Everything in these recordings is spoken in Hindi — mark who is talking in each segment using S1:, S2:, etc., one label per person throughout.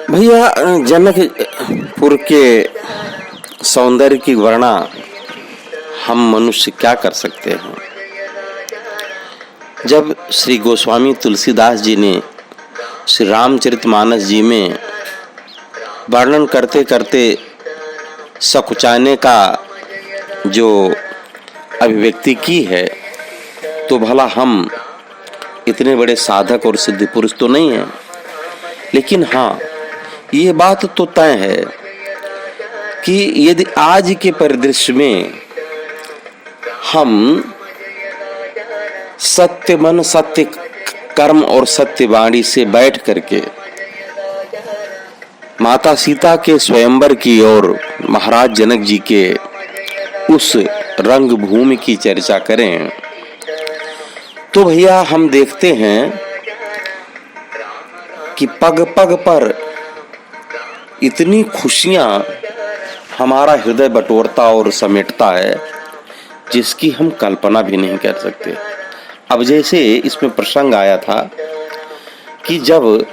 S1: भैया, जनकपुर के सौंदर्य की वर्णना हम मनुष्य क्या कर सकते हैं। जब श्री गोस्वामी तुलसीदास जी ने श्री रामचरितमानस जी में वर्णन करते करते सकुचाने का जो अभिव्यक्ति की है, तो भला हम इतने बड़े साधक और सिद्ध पुरुष तो नहीं हैं, लेकिन हाँ, ये बात तो तय है कि यदि आज के परिदृश्य में हम सत्य मन, सत्य कर्म और सत्य वाणी से बैठ करके माता सीता के स्वयंवर की और महाराज जनक जी के उस रंग भूमि की चर्चा करें, तो भैया हम देखते हैं कि पग पग पर इतनी खुशियां हमारा हृदय बटोरता और समेटता है जिसकी हम कल्पना भी नहीं कर सकते। अब जैसे इसमें प्रसंग आया था कि जब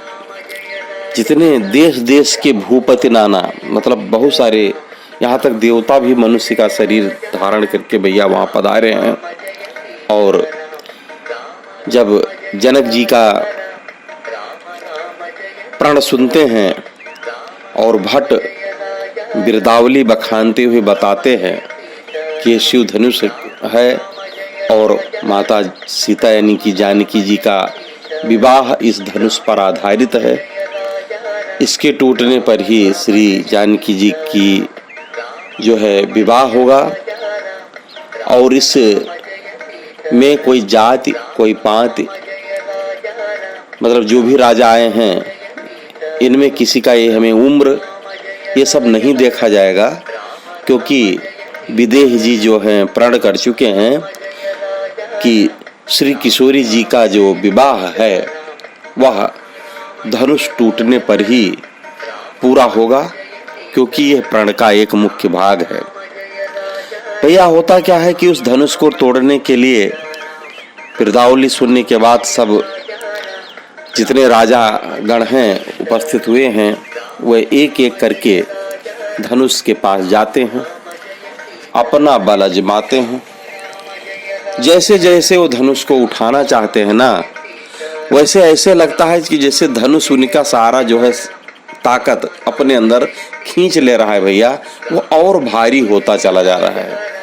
S1: जितने देश देश के भूपति नाना, मतलब बहुत सारे, यहाँ तक देवता भी मनुष्य का शरीर धारण करके भैया वहाँ पधारे हैं, और जब जनक जी का प्रण सुनते हैं और भट्ट बिरदावली बखानते हुए बताते हैं कि ये शिव धनुष है और माता सीता यानी कि जानकी जी का विवाह इस धनुष पर आधारित है, इसके टूटने पर ही श्री जानकी जी की जो है विवाह होगा, और इस में कोई जाति कोई पाति, मतलब जो भी राजा आए हैं इनमें किसी का ये हमें उम्र ये सब नहीं देखा जाएगा, क्योंकि विदेह जी जो हैं प्रण कर चुके हैं कि श्री किशोरी जी का जो विवाह है वह धनुष टूटने पर ही पूरा होगा, क्योंकि यह प्रण का एक मुख्य भाग है। भैया होता क्या है कि उस धनुष को तोड़ने के लिए बिरदावली सुनने के बाद सब जितने राजा गण हैं उपस्थित हुए हैं, वह एक एक करके धनुष के पास जाते हैं, अपना बल आजमाते हैं। जैसे जैसे वो धनुष को उठाना चाहते हैं ना, वैसे ऐसे लगता है कि जैसे धनुष उनका सारा जो है ताकत अपने अंदर खींच ले रहा है भैया, वो और भारी होता चला जा रहा है।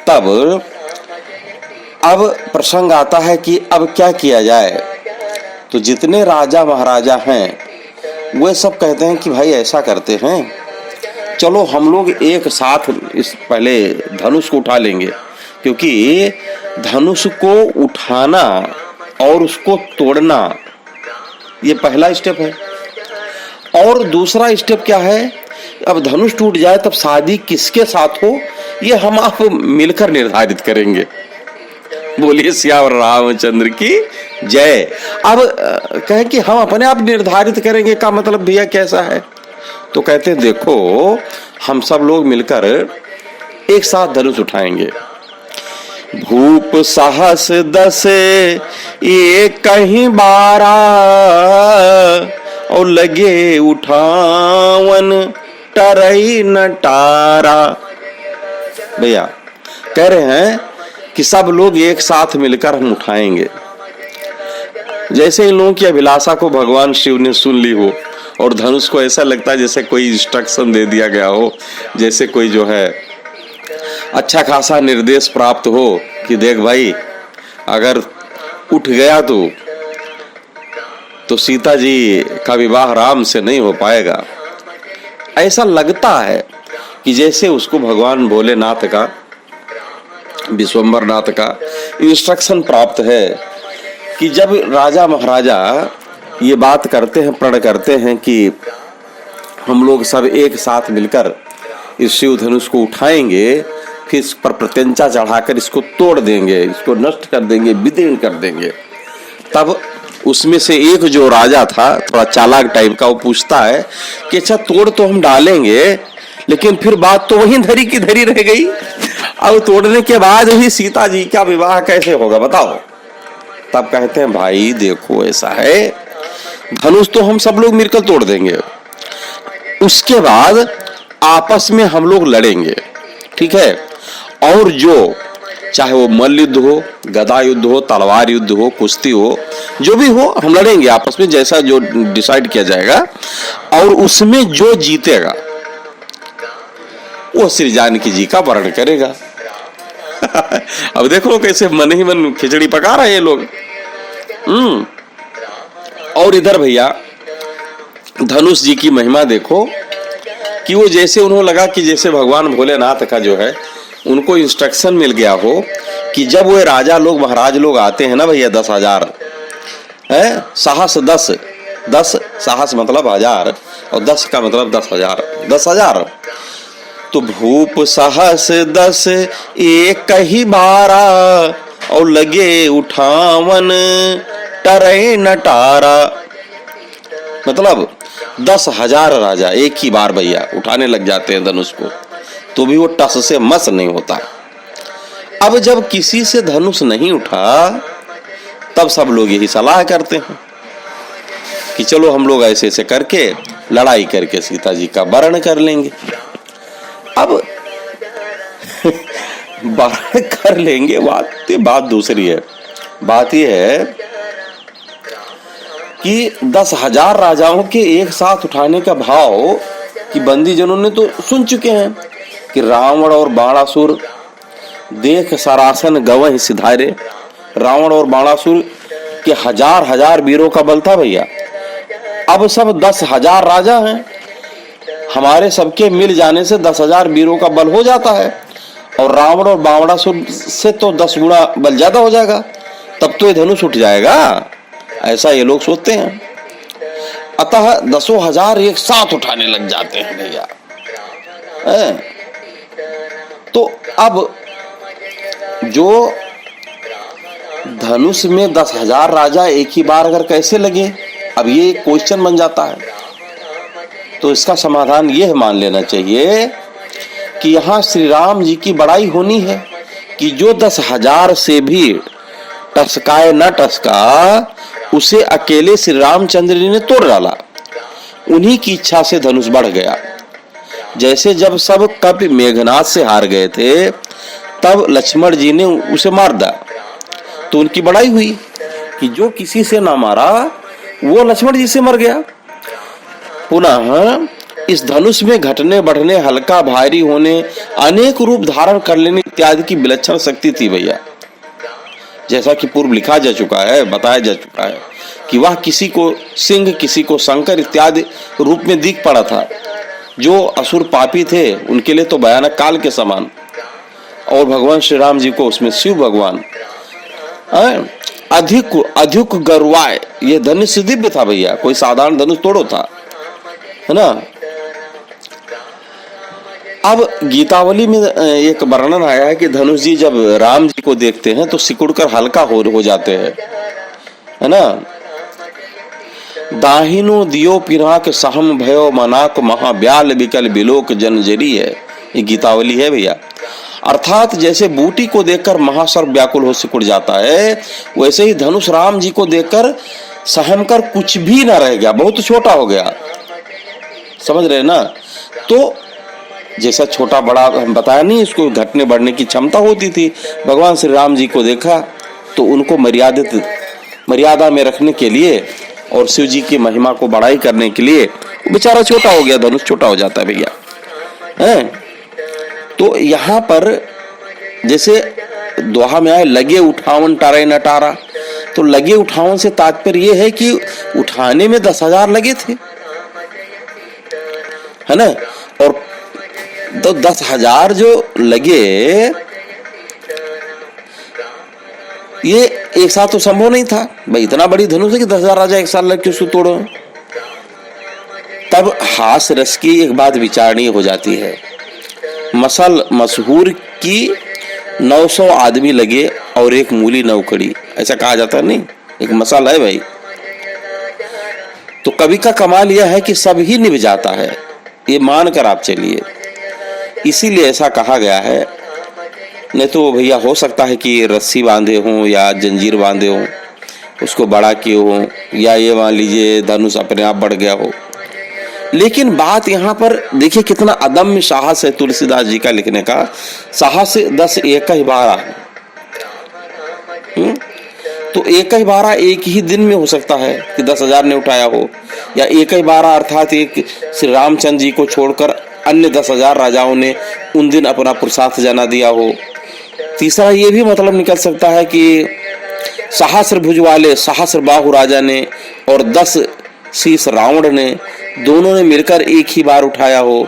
S1: तब अब प्रसंग आता है कि अब क्या किया जाए। तो जितने राजा महाराजा हैं वे सब कहते हैं कि भाई ऐसा करते हैं, चलो हम लोग एक साथ इस पहले धनुष को उठा लेंगे, क्योंकि धनुष को उठाना और उसको तोड़ना ये पहला स्टेप है। और दूसरा स्टेप क्या है, अब धनुष टूट जाए तब शादी किसके साथ हो ये हम आप मिलकर निर्धारित करेंगे। बोलिए सियावर रामचंद्र की जय। अब कहे कि हम अपने आप निर्धारित करेंगे का मतलब भैया कैसा है, तो कहते हैं देखो हम सब लोग मिलकर एक साथ धनुष उठाएंगे। भूप साहस 10 ये कहीं 12 और लगे उठावन टरई नटारा। भैया कह रहे हैं कि सब लोग एक साथ मिलकर हम उठाएंगे। जैसे इन लोगों की अभिलाषा को भगवान शिव ने सुन ली हो और धनुष को ऐसा लगता है जैसे कोई इंस्ट्रक्शन दे दिया गया हो, जैसे कोई जो है अच्छा खासा निर्देश प्राप्त हो कि देख भाई अगर उठ गया तो सीता जी का विवाह राम से नहीं हो पाएगा। ऐसा लगता है कि जैसे उसको भगवान भोलेनाथ का, विश्वंभर नाथ का इंस्ट्रक्शन प्राप्त है कि जब राजा महाराजा ये बात करते हैं, प्रण करते हैं कि हम लोग सब एक साथ मिलकर इस शिव धनुष को उठाएंगे, फिर इस पर प्रत्यंचा चढ़ाकर इसको तोड़ देंगे, इसको नष्ट कर देंगे, विदीर्ण कर देंगे। तब उसमें से एक जो राजा था थोड़ा चालाक टाइप का, वो पूछता है कि अच्छा तोड़ तो हम डालेंगे, लेकिन फिर बात तो वहीं धरी की धरी रह गई। अब तोड़ने के बाद ही सीता जी का विवाह कैसे होगा बताओ। तब कहते हैं भाई देखो ऐसा है धनुष तो हम सब लोग मिलकर तोड़ देंगे, उसके बाद आपस में हम लोग लड़ेंगे, ठीक है। और जो चाहे वो मल्ल युद्ध हो, गदा युद्ध हो, तलवार युद्ध हो, कुश्ती हो, जो भी हो हम लड़ेंगे आपस में, जैसा जो डिसाइड किया जाएगा। और उसमें जो जीतेगा वो श्री जानकी जी का वर्ण करेगा। अब देखो कैसे मन ही मन खिचड़ी पका रहे हैं लोग। और इधर भैया धनुष जी की महिमा देखो कि वो जैसे उन्होंने लगा कि जैसे भगवान भोलेनाथ का जो है उनको इंस्ट्रक्शन मिल गया हो कि जब वो राजा लोग महाराज लोग आते हैं ना भैया 10,000 है, साहस 10 साहस मतलब 1000 और 10 का मतलब 10,000 तो भूप साहस 10 एक ही 12 और लगे उठावन टरे नटारा। मतलब 10,000 राजा एक ही बार भैया उठाने लग जाते हैं धनुष को, तो भी वो टस से मस नहीं होता। अब जब किसी से धनुष नहीं उठा तब सब लोग यही सलाह करते हैं कि चलो हम लोग ऐसे ऐसे करके लड़ाई करके सीता जी का वर्ण कर लेंगे। अब वर्ण कर लेंगे, बात दूसरी है। बात यह है कि 10,000 राजाओं के एक साथ उठाने का भाव कि बंदीजनों ने तो सुन चुके हैं कि रावण और बाणासुर देख सरासन गवह सिधारे। रावण और बाणासुर के हजार वीरों का बल था भैया। अब सब 10,000 राजा हैं, हमारे सबके मिल जाने से 10,000 वीरों का बल हो जाता है, और रावण और बाणासुर से तो 10 गुना बल ज्यादा हो जाएगा, तब तो ये धनुष उठ जाएगा, ऐसा ये लोग सोचते हैं। अतः 10,000 एक साथ उठाने लग जाते हैं भैया। तो अब जो धनुष में 10,000 राजा एक ही बार अगर कैसे लगे, अब ये क्वेश्चन बन जाता है। तो इसका समाधान ये मान लेना चाहिए कि यहाँ श्री राम जी की बड़ाई होनी है कि जो 10,000 से भी टसकाए न टसका, उसे अकेले श्री रामचंद्र जी ने तोड़ डाला। उन्हीं की इच्छा से धनुष बढ़ गया। जैसे जब सब कपि मेघनाथ से हार गए थे तब लक्ष्मण जी ने उसे मार दिया, तो उनकी बड़ाई हुई कि जो किसी से ना मारा वो लक्ष्मण जी से मर गया। पुनः इस धनुष में घटने बढ़ने, हल्का भारी होने, अनेक रूप धारण कर लेने इत्यादि की विलक्षण शक्ति थी भैया। जैसा कि पूर्व लिखा जा चुका है, बताया जा चुका है कि वह किसी को सिंह, किसी को शंकर इत्यादि रूप में दिख पड़ा था। जो असुर पापी थे उनके लिए तो भयानक काल के समान, और भगवान श्री राम जी को उसमें शिव भगवान। अधिक गरुआय, ये धनुष दिव्य था भैया, कोई साधारण धनुष तोड़ो था, है ना। अब गीतावली में एक वर्णन आया है कि धनुष जी जब राम जी को देखते हैं तो सिकुड़कर हल्का हो जाते हैं, है ना। दाहिनो दियो पिनाक सहम भयो मनाक महाब्याल बिकल बिलोक जनजरी है, ये गीतावली है भैया। अर्थात जैसे बूटी को देखकर महासर्प व्याकुल हो सिकुड़ जाता है, वैसे ही धनुष राम जी को देखकर सहम कर कुछ भी न रह गया, बहुत छोटा हो गया। समझ रहे ना। तो जैसा छोटा बड़ा हम बताया नहीं, इसको घटने बढ़ने की क्षमता होती थी। भगवान श्री राम जी को देखा तो उनको मर्यादा में रखने के लिए और शिव जी की महिमा को बढ़ाई करने के लिए बेचारा छोटा हो गया, धनुष छोटा हो जाता है भैया, है। तो यहाँ पर जैसे दोहा में आए लगे उठावन टारे नटारा, तो लगे उठावन से तात्पर्य ये है कि उठाने में 10,000 लगे थे, है ना। और तो 10,000 जो लगे ये एक साथ तो संभव नहीं था भाई, इतना बड़ी धनुष है कि 10,000 राजा एक साथ लग के उसको तोड़ो। तब हास रस की एक बात विचारणीय हो जाती है। मसल मशहूर की 900 आदमी लगे और एक मूली न उखड़ी, ऐसा कहा जाता नहीं, एक मसल है भाई। तो कवि का कमाल यह है कि सब ही निभ जाता है, ये मानकर आप चलिए, इसीलिए ऐसा कहा गया है। नहीं तो भैया हो सकता है कि रस्सी बांधे हों या जंजीर बांधे हों, उसको बड़ा किए हो, या ये मान लीजिए धनुष अपने आप बढ़ गया हो। लेकिन बात यहाँ पर देखिए कितना अदम्य साहस है तुलसीदास जी का लिखने का। साहस 10 एक ही 12, तो एक ही 12 एक ही दिन में हो सकता है कि 10,000 ने उठाया हो, या एक ही 12 अर्थात एक श्री रामचंद्र जी को छोड़कर अन्य 10,000 राजाओं ने उन दिन अपना पुरुषार्थ जना दिया हो। तीसरा ये भी मतलब निकल सकता है कि सहस्र भुज वाले सहस्र बाहु राजा ने और 10 शीश रावण ने, दोनों ने मिलकर एक ही बार उठाया हो,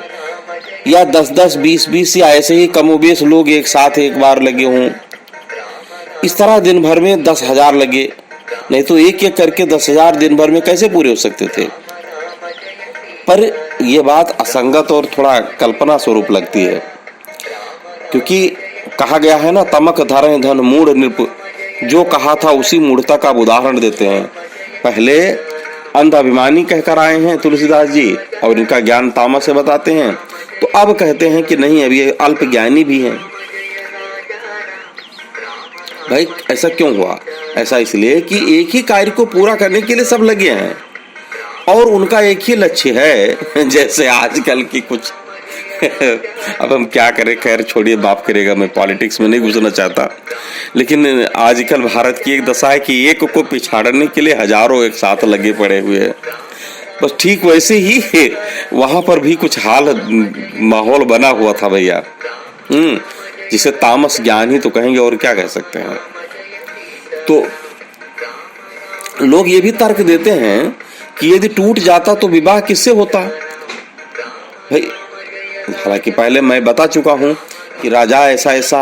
S1: या 10-10 20-20 या ऐसे ही कमोबेश लोग एक साथ एक बार लगे हों। इस तरह दिन भर में 10,000 लगे, नहीं तो एक एक करके 10,000 दिन भर में कैसे पूरे हो सकते थे। पर यह बात असंगत और थोड़ा कल्पना स्वरूप लगती है, क्योंकि कहा गया है ना, तमक धरें धन मूढ़ नृप, जो कहा था उसी मूढ़ता का उदाहरण देते हैं। पहले अंध अभिमानी कहकर आए हैं तुलसीदास जी और इनका ज्ञान तामस से बताते हैं, तो अब कहते हैं कि नहीं, अभी अल्प ज्ञानी भी हैं। भाई ऐसा क्यों हुआ? ऐसा इसलिए कि एक ही कार्य को पूरा करने के लिए सब लगे हैं और उनका एक ही लक्ष्य है। जैसे आजकल की कुछ अब हम क्या करें, खैर छोड़िए, बाप करेगा, मैं पॉलिटिक्स में नहीं घुसना चाहता। लेकिन आजकल भारत की एक दशा है कि एक को पिछाड़ने के लिए हजारों एक साथ लगे पड़े हुए हैं। बस ठीक वैसे ही वहां पर भी कुछ हाल माहौल बना हुआ था भैया, जिसे तामस ज्ञान ही तो कहेंगे, और क्या कह सकते हैं। तो लोग ये भी तर्क देते हैं कि यदि टूट जाता तो विवाह किससे होता। भाई हालांकि पहले मैं बता चुका हूं कि राजा ऐसा ऐसा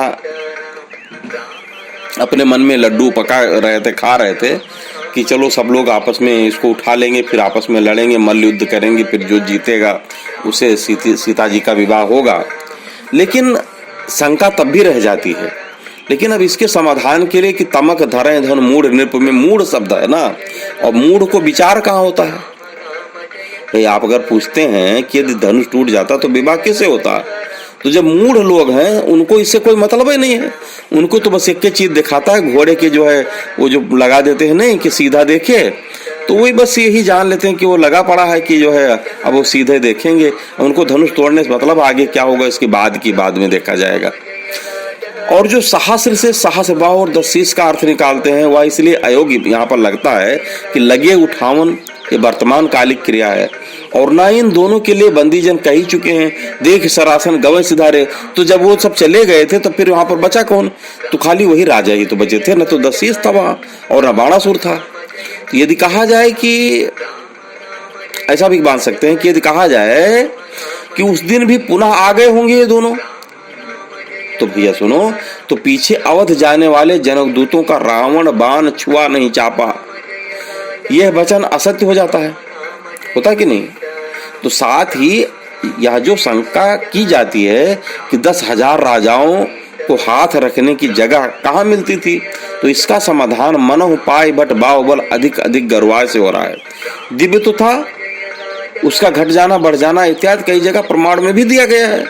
S1: अपने मन में लड्डू पका रहे थे, खा रहे थे कि चलो सब लोग आपस में इसको उठा लेंगे, फिर आपस में लड़ेंगे, मल्ल युद्ध करेंगे, फिर जो जीतेगा उसे सीता जी का विवाह होगा। लेकिन शंका तब भी रह जाती है। लेकिन अब इसके समाधान के लिए कि तमक धरें धन मूढ़ नृप, में मूढ़ शब्द है ना, और मूढ़ को विचार कहाँ होता है। भाई आप अगर पूछते हैं कि यदि धनुष टूट जाता तो विवाह कैसे होता, तो जब मूढ़ लोग हैं उनको इससे कोई मतलब ही नहीं है। उनको तो बस एक ही चीज दिखाता है, घोड़े के जो है वो जो लगा देते हैं नहीं कि सीधा देखे, तो वही बस यही जान लेते हैं कि वो लगा पड़ा है कि जो है अब वो सीधे देखेंगे। उनको धनुष तोड़ने से मतलब आगे क्या होगा इसके बाद में देखा जाएगा। और जो सहस्र से सहस्र बाहु और 10 शीश का अर्थ निकालते हैं वह इसलिए अयोग्य यहाँ पर लगता है कि लगे उठावन ये वर्तमान कालिक क्रिया है, और ना इन दोनों के लिए बंदीजन कह ही चुके हैं। देख सरासन गवे सिधारे, तो जब वो सब चले गए थे तो फिर वहां पर बचा कौन? तो खाली वही राजा ही तो बचे थे, न तो 10 शीश था वहां और न बाणासुर था। तो यदि कहा जाए कि ऐसा भी मान सकते हैं कि यदि कहा जाए कि उस दिन भी पुनः आ गए होंगे ये दोनों, तो भैया सुनो, तो पीछे अवध जाने वाले जनकदूतों का रावण बाण छुआ नहीं चापा, यह वचन असत्य हो जाता है, होता कि नहीं। तो साथ ही यह जो शंका की जाती है कि 10,000 राजाओं को हाथ रखने की जगह कहाँ मिलती थी, तो इसका समाधान मनोह पाए बट बाहुबल अधिक अधिक गरुआ से हो रहा है। दिव्य तो था, उसका घट जाना बढ़ जाना इत्यादि कई जगह प्रमाण में भी दिया गया है।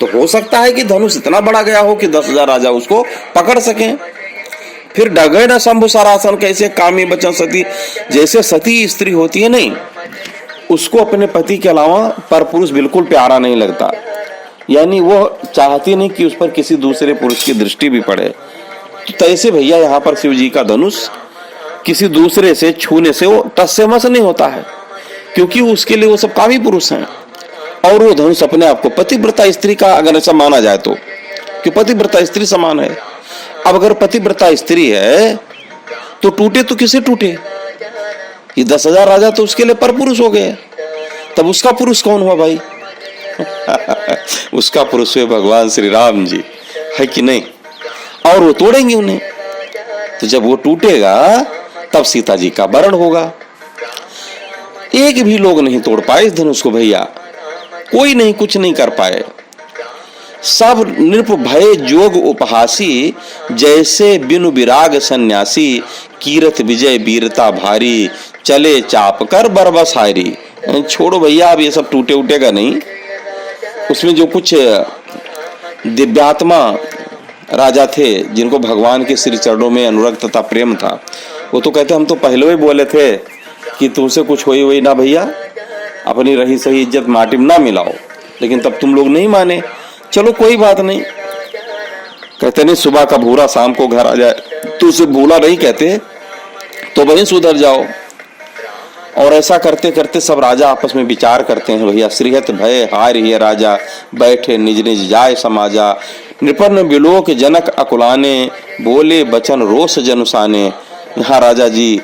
S1: तो हो सकता है कि धनुष इतना बड़ा गया हो कि 10,000 राजा उसको पकड़ सकें। फिर डगे न शंभु सरासन, कैसे कामी बचन सती, जैसे सती स्त्री होती है नहीं, उसको अपने पति के अलावा पर पुरुष बिल्कुल प्यारा नहीं लगता, यानी वो चाहती नहीं कि उस पर किसी दूसरे पुरुष की दृष्टि भी पड़े। तो तैसे भैया यहाँ पर शिव जी का धनुष किसी दूसरे से छूने से वो टस से मस नहीं होता है, क्योंकि उसके लिए वो सब कामी पुरुष हैं। और वो धनुष अपने आप को पतिव्रता स्त्री का अगर ऐसा माना जाए तो, कि पतिव्रता स्त्री समान है। अब अगर पतिव्रता स्त्री है तो टूटे तो किसे टूटे? ये 10,000 राजा तो उसके लिए पर पुरुष हो गए, तब उसका पुरुष कौन हुआ भाई? उसका पुरुष हुए भगवान श्री राम जी, है कि नहीं। और वो तोड़ेंगे उन्हें, तो जब वो टूटेगा तब सीता जी का वरण होगा। एक भी लोग नहीं तोड़ पाए इस धनुष को भैया, कोई नहीं, कुछ नहीं कर पाए। सब नृप भय जोग उपहासी, जैसे बिनु विराग सन्यासी, कीरत विजय वीरता भारी, चले चाप कर बरबस हारी। छोड़ो भैया, अब ये सब टूटे उटेगा नहीं। उसमें जो कुछ दिव्यात्मा राजा थे जिनको भगवान के श्री चरणों में अनुरक्त तथा प्रेम था, वो तो कहते हम तो पहले ही बोले थे कि तुमसे कुछ होई हुई ना भैया, अपनी रही सही इज्जत माटी में ना मिलाओ, लेकिन तब तुम लोग नहीं माने। चलो कोई बात नहीं। कहते नहीं सुबह का भूरा शाम को घर आ जाए, तो उसे भूला नहीं कहते, तो वहीं सुधर जाओ। और ऐसा करते करते सब राजा आपस में विचार करते हैं, भैया श्रीहत भय हार ही राजा, बैठे निज निज जाय समाजा, नृपन्न विलोक जनक अकुलाने, बोले बचन रोष जनुसाने। यहाँ राजा जी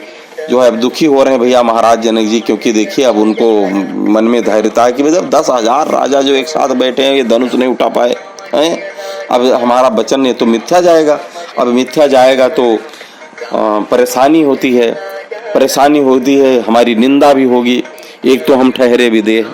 S1: जो है अब दुखी हो रहे हैं भैया महाराज जनक जी, क्योंकि देखिए अब उनको मन में धैर्यता है कि जब 10,000 राजा जो एक साथ बैठे हैं, ये धनुष नहीं उठा पाए हैं, अब हमारा वचन ये तो मिथ्या जाएगा। अब मिथ्या जाएगा तो परेशानी होती है, हमारी निंदा भी होगी। एक तो हम ठहरे विदेह,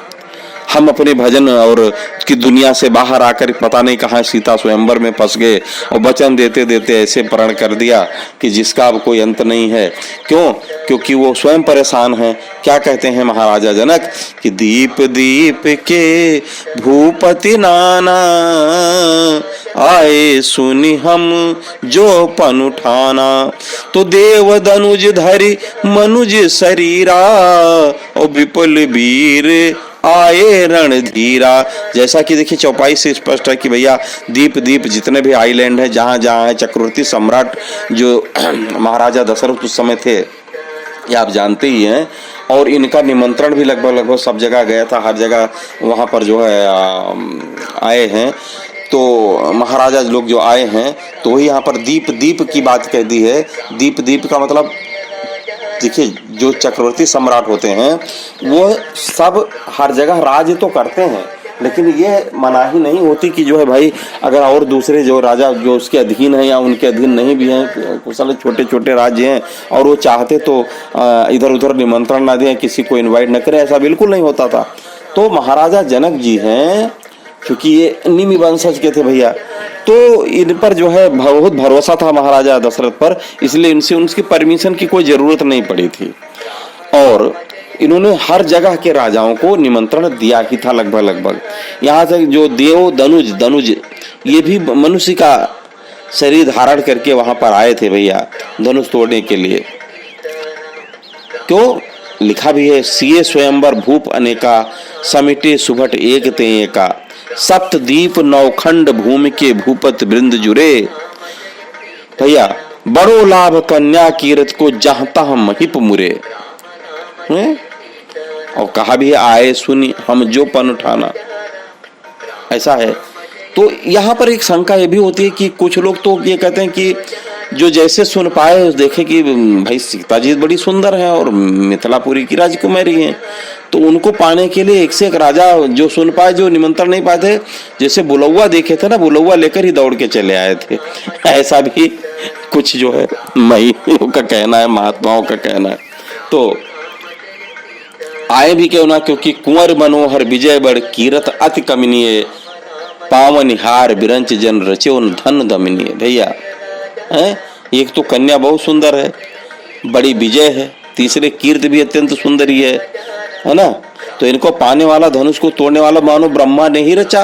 S1: हम अपने भजन और की दुनिया से बाहर आकर पता नहीं कहाँ सीता स्वयंवर में फंस गए, और वचन देते देते ऐसे प्रण कर दिया कि जिसका अब कोई अंत नहीं है। क्यों? क्योंकि वो स्वयं परेशान हैं। क्या कहते हैं महाराजा जनक कि दीप दीप के भूपति नाना, आए सुनि हम जो पन उठाना, तो देव दनुज धरि मनुज शरीरा, और विपुल वीर आए रणधीरा। जैसा कि देखिए चौपाई से स्पष्ट है कि भैया दीप दीप जितने भी आइलैंड है, जहां जहां है, चक्रवर्ती सम्राट जो महाराजा दशरथ उस समय थे, ये आप जानते ही हैं। और इनका निमंत्रण भी लगभग सब जगह गया था, हर जगह वहां पर जो है आए हैं। तो महाराजा लोग जो आए हैं, तो वही यहाँ पर दीप दीप की बात कह दी है। दीप दीप का मतलब देखिए जो चक्रवर्ती सम्राट होते हैं वो सब हर जगह राज तो करते हैं, लेकिन ये मनाही नहीं होती कि जो है भाई अगर और दूसरे जो राजा जो उसके अधीन हैं या उनके अधीन नहीं भी हैं, कुछ छोटे छोटे राज्य हैं और वो चाहते तो इधर उधर निमंत्रण ना दें, किसी को इनवाइट न करें, ऐसा बिल्कुल नहीं होता था। तो महाराजा जनक जी हैं, क्योंकि ये निमि वंशज के थे भैया, तो इन पर जो है बहुत भरोसा था महाराजा दशरथ पर, इसलिए इनसे उनकी परमिशन की कोई जरूरत नहीं पड़ी थी। और इन्होंने हर जगह के राजाओं को निमंत्रण दिया ही था लगभग। यहाँ तक जो देव दनुज ये भी मनुष्य का शरीर धारण करके वहां पर आए थे भैया धनुष तोड़ने के लिए। क्यों? लिखा भी है, सिए स्वयंवर भूप अनेका, समिटे सुभट एक ते एका, सप्तदीप नौखंड भूमि के भूपत वृंद जुरे। भैया बड़ो लाभ कन्या कीरत को जहाँ तहाँ महिप मुरे। और कहा भी आए सुनी हम जो पन उठाना, ऐसा है। तो यहाँ पर एक शंका ये भी होती है कि कुछ लोग तो ये कहते हैं कि जो जैसे सुन पाए देखे कि भाई सीता जी बड़ी सुंदर हैं और मिथिलापुरी की राजकुमारी हैं, तो उनको पाने के लिए एक से एक राजा जो सुन पाए, जो निमंत्रण नहीं पाए थे, जैसे बुलौआ देखे थे ना, बुलौआ लेकर ही दौड़ के चले आए थे। ऐसा भी कुछ जो है महियों का कहना है, महात्माओं का कहना है। तो आए भी क्यों ना, क्योंकि कुंवर मनोहर विजय बड़ कीरत अति कमनीय, पावन हार बिरंच जन रचे धन दमनीय। भैया एक तो कन्या बहुत सुंदर है, बड़ी विजय है, तीसरे कीर्त भी अत्यंत सुंदर ही है ना। तो इनको पाने वाला, धनुष को तोड़ने वाला मानो ब्रह्मा ने ही रचा।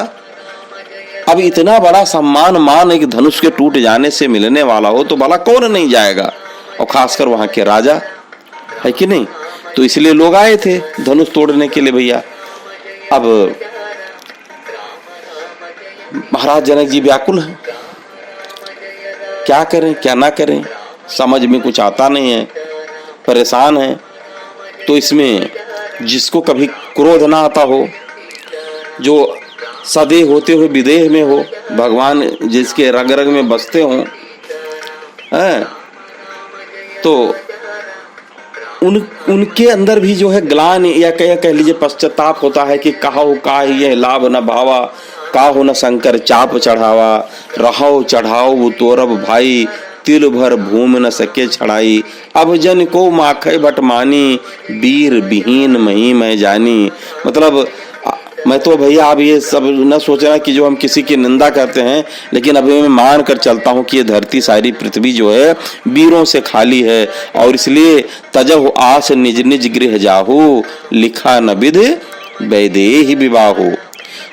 S1: अब इतना बड़ा सम्मान मान एक धनुष के टूट जाने से मिलने वाला हो तो भला कौन नहीं जाएगा, और खासकर वहां के राजा, है कि नहीं। तो इसलिए लोग आए थे धनुष तोड़ने के लिए भैया। अब महाराज जनक जी व्याकुल हैं, क्या करें क्या ना करें, समझ में कुछ आता नहीं है, परेशान है। तो इसमें जिसको कभी क्रोध ना आता हो, जो सदैव होते हुए विदेह में हो, भगवान जिसके रग रग में बसते हों, तो उनके अंदर भी जो है ग्लान या कह लीजिए पश्चाताप होता है कि कहो का ये लाभ न भावा, काहो न शंकर चाप चढ़ावा, रहो चढ़ाओ वो तोरब भाई, तिल भर भूम न सके छड़ाई, अब जन को माखे भट मानी, वीर विहीन मही मैं जानी। मतलब मैं तो भैया आप ये सब न सोचना कि जो हम किसी की निंदा करते हैं, लेकिन अभी मैं मान कर चलता हूँ कि ये धरती सारी पृथ्वी जो है वीरों से खाली है, और इसलिए तजहु आस निज निज गृह जाहु, लिखा न विध वैदेही विवाहु,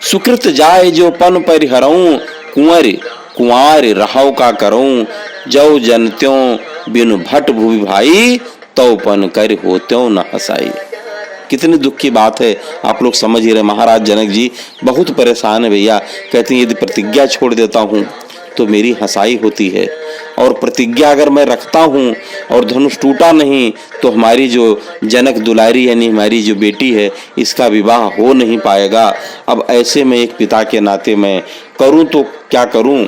S1: सुकृत जाय जो पन परिहरऊं, कुंवर कुंवार रहाव का करऊं, जौ जनत्यों बिनु भट भूवि भाई, तो पन कर हो त्यों न हसाई। कितनी दुख की बात है, आप लोग समझ ही रहे। महाराज जनक जी बहुत परेशान है भैया। कहते हैं यदि प्रतिज्ञा छोड़ देता हूँ तो मेरी हंसाई होती है, और प्रतिज्ञा अगर मैं रखता हूँ और धनुष टूटा नहीं तो हमारी जो जनक दुलारी यानी हमारी जो बेटी है इसका विवाह हो नहीं पाएगा। अब ऐसे में एक पिता के नाते मैं करूँ तो क्या करूँ।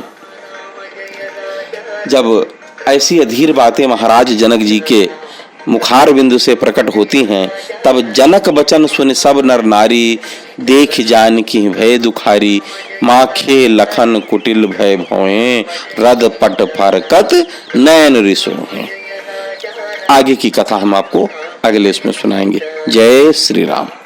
S1: जब ऐसी अधीर बातें महाराज जनक जी के मुखार बिंदु से प्रकट होती हैं, तब जनक बचन सुन सब नर नारी, देख जान की भय दुखारी, माखे लखन कुटिल भय भोए, रद पट फरकत नयन रिसो हैं। आगे की कथा हम आपको अगले इसमें सुनाएंगे। जय श्री राम।